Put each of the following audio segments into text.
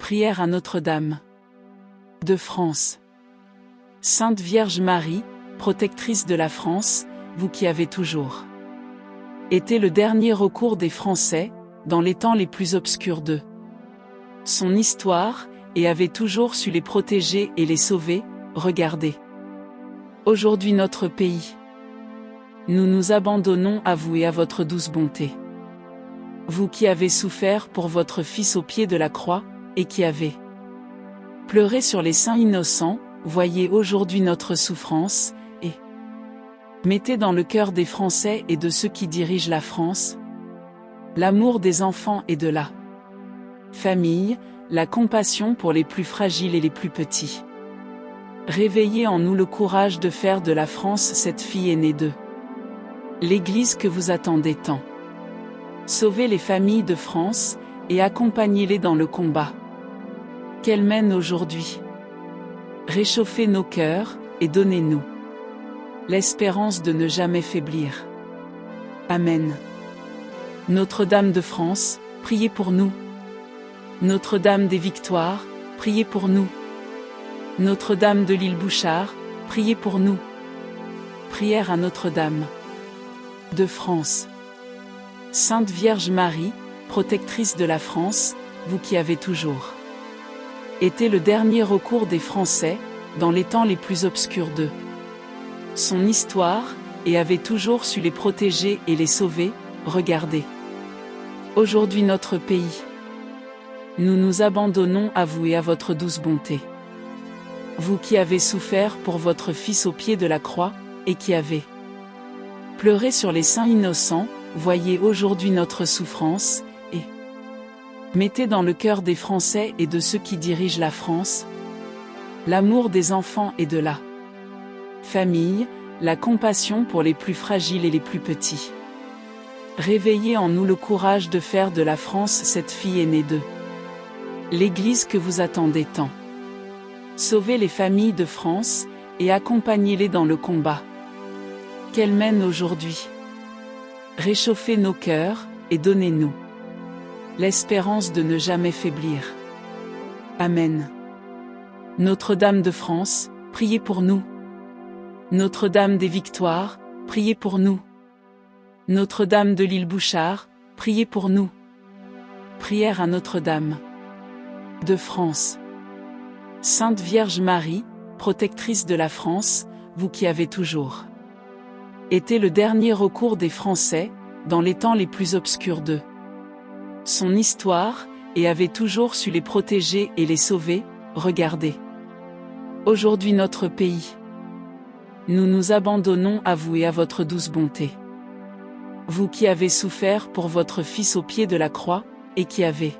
Prière à Notre-Dame de France. Sainte Vierge Marie, protectrice de la France, vous qui avez toujours été le dernier recours des Français, dans les temps les plus obscurs de son histoire, et avez toujours su les protéger et les sauver, regardez aujourd'hui notre pays. Nous nous abandonnons à vous et à votre douce bonté. Vous qui avez souffert pour votre Fils au pied de la croix, et qui avez pleuré sur les saints innocents, voyez aujourd'hui notre souffrance, et mettez dans le cœur des Français et de ceux qui dirigent la France l'amour des enfants et de la famille, la compassion pour les plus fragiles et les plus petits. Réveillez en nous le courage de faire de la France cette fille aînée de l'Église que vous attendez tant. Sauvez les familles de France, et accompagnez-les dans le combat qu'elles mènent aujourd'hui. Réchauffez nos cœurs, et donnez-nous l'espérance de ne jamais faiblir. Amen. Notre-Dame de France, priez pour nous. Notre-Dame des Victoires, priez pour nous. Notre-Dame de l'île Bouchard, priez pour nous. Prière à Notre-Dame de France. Sainte Vierge Marie, protectrice de la France, vous qui avez toujours été le dernier recours des Français, dans les temps les plus obscurs de son histoire, et avez toujours su les protéger et les sauver, regardez aujourd'hui notre pays. Nous nous abandonnons à vous et à votre douce bonté. Vous qui avez souffert pour votre Fils au pied de la croix, et qui avez pleuré sur les saints innocents, voyez aujourd'hui notre souffrance, et mettez dans le cœur des Français et de ceux qui dirigent la France l'amour des enfants et de la famille, la compassion pour les plus fragiles et les plus petits. Réveillez en nous le courage de faire de la France cette fille aînée de l'Église que vous attendez tant. Sauvez les familles de France, et accompagnez-les dans le combat qu'elles mènent aujourd'hui. Réchauffez nos cœurs, et donnez-nous l'espérance de ne jamais faiblir. Amen. Notre-Dame de France, priez pour nous. Notre-Dame des Victoires, priez pour nous. Notre-Dame de l'île Bouchard, priez pour nous. Prière à Notre-Dame de France. Sainte Vierge Marie, protectrice de la France, vous qui avez toujours été le dernier recours des Français, dans les temps les plus obscurs de son histoire, et avez toujours su les protéger et les sauver, regardez aujourd'hui notre pays. Nous nous abandonnons à vous et à votre douce bonté. Vous qui avez souffert pour votre Fils au pied de la croix, et qui avez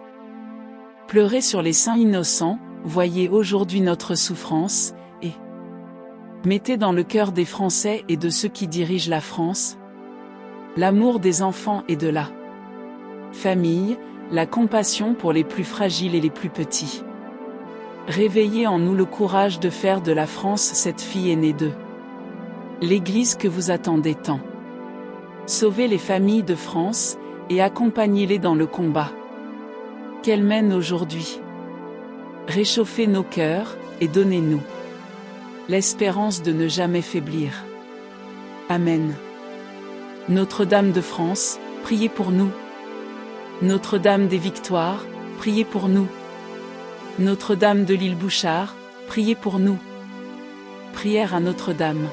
pleuré sur les saints innocents, voyez aujourd'hui notre souffrance, et mettez dans le cœur des Français et de ceux qui dirigent la France l'amour des enfants et de la famille, la compassion pour les plus fragiles et les plus petits. Réveillez en nous le courage de faire de la France cette fille aînée de l'Église que vous attendez tant. Sauvez les familles de France, et accompagnez-les dans le combat qu'elles mènent aujourd'hui. Réchauffez nos cœurs, et donnez-nous l'espérance de ne jamais faiblir. Amen. Notre-Dame de France, priez pour nous. Notre-Dame des Victoires, priez pour nous. Notre-Dame de l'île Bouchard, priez pour nous. Prière à Notre-Dame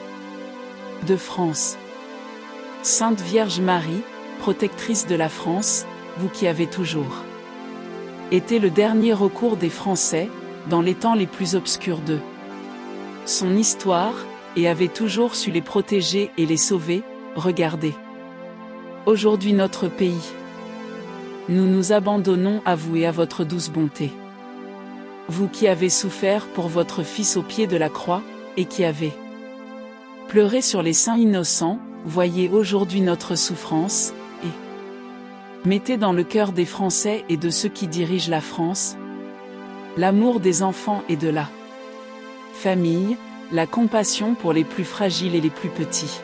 de France. Sainte Vierge Marie, protectrice de la France, vous qui avez toujours été le dernier recours des Français, dans les temps les plus obscurs de son histoire, et avez toujours su les protéger et les sauver. Regardez aujourd'hui notre pays. Nous nous abandonnons à vous et à votre douce bonté. Vous qui avez souffert pour votre Fils au pied de la croix, et qui avez pleuré sur les saints innocents, voyez aujourd'hui notre souffrance, et mettez dans le cœur des Français et de ceux qui dirigent la France l'amour des enfants et de la famille, la compassion pour les plus fragiles et les plus petits.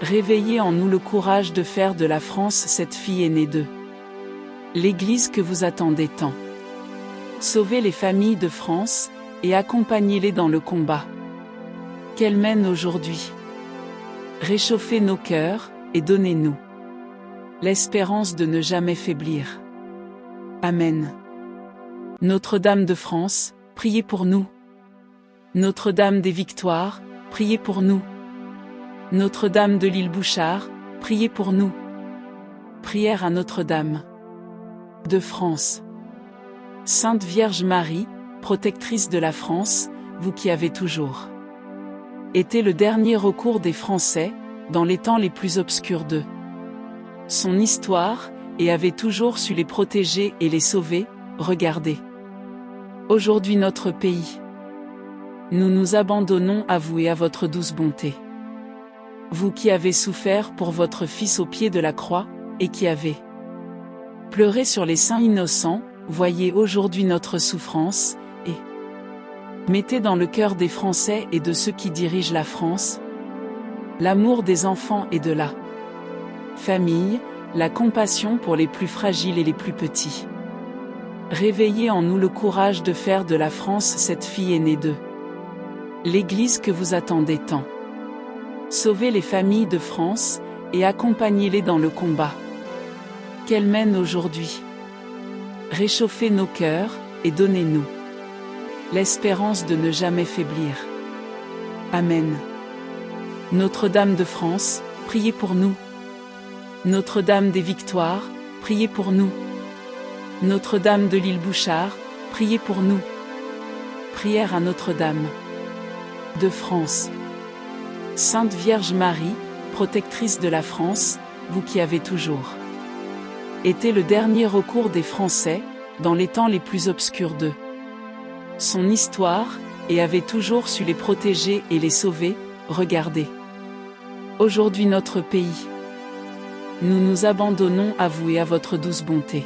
Réveillez en nous le courage de faire de la France cette fille aînée de l'Église que vous attendez tant. Sauvez les familles de France, et accompagnez-les dans le combat qu'elles mènent aujourd'hui. Réchauffez nos cœurs, et donnez-nous l'espérance de ne jamais faiblir. Amen. Notre-Dame de France, priez pour nous. Notre-Dame des Victoires, priez pour nous. Notre-Dame de l'île Bouchard, priez pour nous. Prière à Notre-Dame de France. Sainte Vierge Marie, protectrice de la France, vous qui avez toujours été le dernier recours des Français, dans les temps les plus obscurs de son histoire, et avez toujours su les protéger et les sauver. Regardez aujourd'hui notre pays. Nous nous abandonnons à vous et à votre douce bonté. Vous qui avez souffert pour votre Fils au pied de la croix, et qui avez pleuré sur les saints innocents, voyez aujourd'hui notre souffrance, et mettez dans le cœur des Français et de ceux qui dirigent la France l'amour des enfants et de la famille, la compassion pour les plus fragiles et les plus petits. Réveillez en nous le courage de faire de la France cette fille aînée de l'Église que vous attendez tant. Sauvez les familles de France, et accompagnez-les dans le combat qu'elles mènent aujourd'hui. Réchauffez nos cœurs, et donnez-nous l'espérance de ne jamais faiblir. Amen. Notre-Dame de France, priez pour nous. Notre-Dame des Victoires, priez pour nous. Notre-Dame de l'île Bouchard, priez pour nous. Prière à Notre-Dame de France. Sainte Vierge Marie, protectrice de la France, vous qui avez toujours été le dernier recours des Français, dans les temps les plus obscurs de son histoire, et avez toujours su les protéger et les sauver. Regardez aujourd'hui notre pays. Nous nous abandonnons à vous et à votre douce bonté.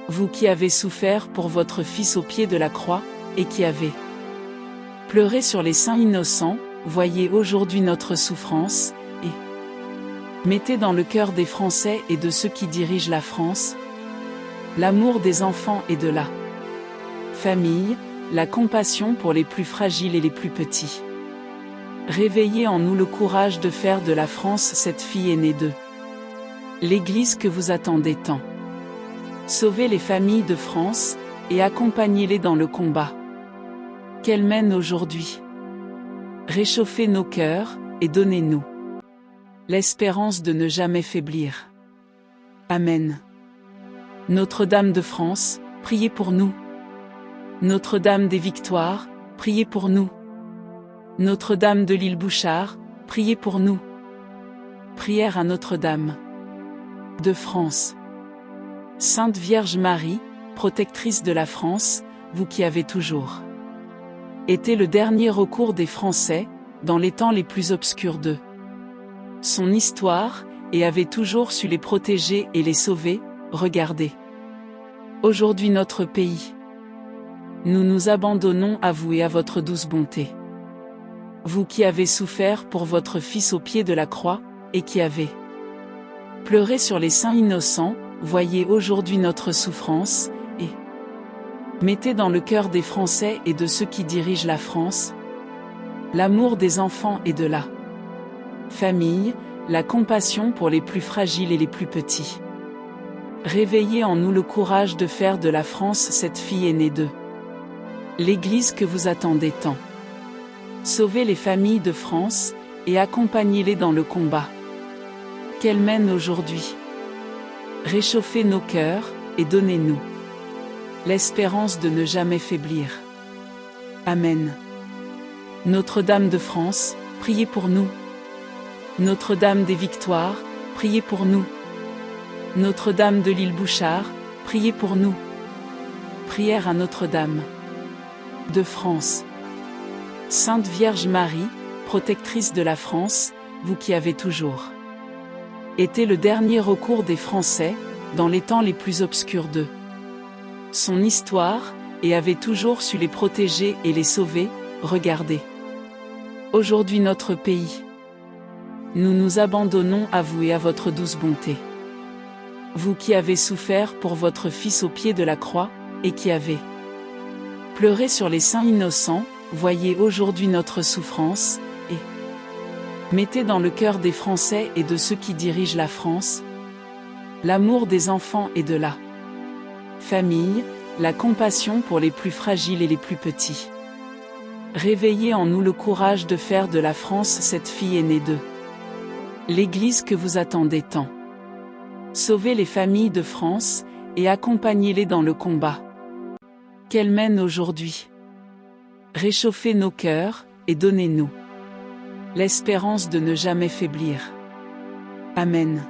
Vous qui avez souffert pour votre Fils au pied de la croix, et qui avez pleuré sur les saints innocents, voyez aujourd'hui notre souffrance, et mettez dans le cœur des Français et de ceux qui dirigent la France l'amour des enfants et de la famille, la compassion pour les plus fragiles et les plus petits. Réveillez en nous le courage de faire de la France cette fille aînée de l'Église que vous attendez tant. Sauvez les familles de France, et accompagnez-les dans le combat qu'elles mènent aujourd'hui. Réchauffez nos cœurs, et donnez-nous l'espérance de ne jamais faiblir. Amen. Notre-Dame de France, priez pour nous. Notre-Dame des Victoires, priez pour nous. Notre-Dame de l'île Bouchard, priez pour nous. Prière à Notre-Dame de France. Sainte Vierge Marie, protectrice de la France, vous qui avez toujours été le dernier recours des Français, dans les temps les plus obscurs de son histoire, et avez toujours su les protéger et les sauver. Regardez aujourd'hui notre pays. Nous nous abandonnons à vous et à votre douce bonté. Vous qui avez souffert pour votre Fils au pied de la croix, et qui avez pleuré sur les saints innocents, voyez aujourd'hui notre souffrance, et mettez dans le cœur des Français et de ceux qui dirigent la France l'amour des enfants et de la famille, la compassion pour les plus fragiles et les plus petits. Réveillez en nous le courage de faire de la France cette fille aînée de l'Église que vous attendez tant. Sauvez les familles de France, et accompagnez-les dans le combat qu'elles mènent aujourd'hui. Réchauffez nos cœurs, et donnez-nous l'espérance de ne jamais faiblir. Amen. Notre-Dame de France, priez pour nous. Notre-Dame des Victoires, priez pour nous. Notre-Dame de l'île Bouchard, priez pour nous. Prière à Notre-Dame de France. Sainte Vierge Marie, protectrice de la France, vous qui avez toujours été le dernier recours des Français, dans les temps les plus obscurs de son histoire, et avez toujours su les protéger et les sauver, regardez aujourd'hui notre pays. Nous nous abandonnons à vous et à votre douce bonté. Vous qui avez souffert pour votre Fils au pied de la croix, et qui avez pleuré sur les saints innocents, voyez aujourd'hui notre souffrance, et mettez dans le cœur des Français et de ceux qui dirigent la France l'amour des enfants et de la famille, la compassion pour les plus fragiles et les plus petits. Réveillez en nous le courage de faire de la France cette fille aînée de l'Église que vous attendez tant. Sauvez les familles de France, et accompagnez-les dans le combat qu'elles mènent aujourd'hui. Réchauffez nos cœurs, et donnez-nous l'espérance de ne jamais faiblir. Amen.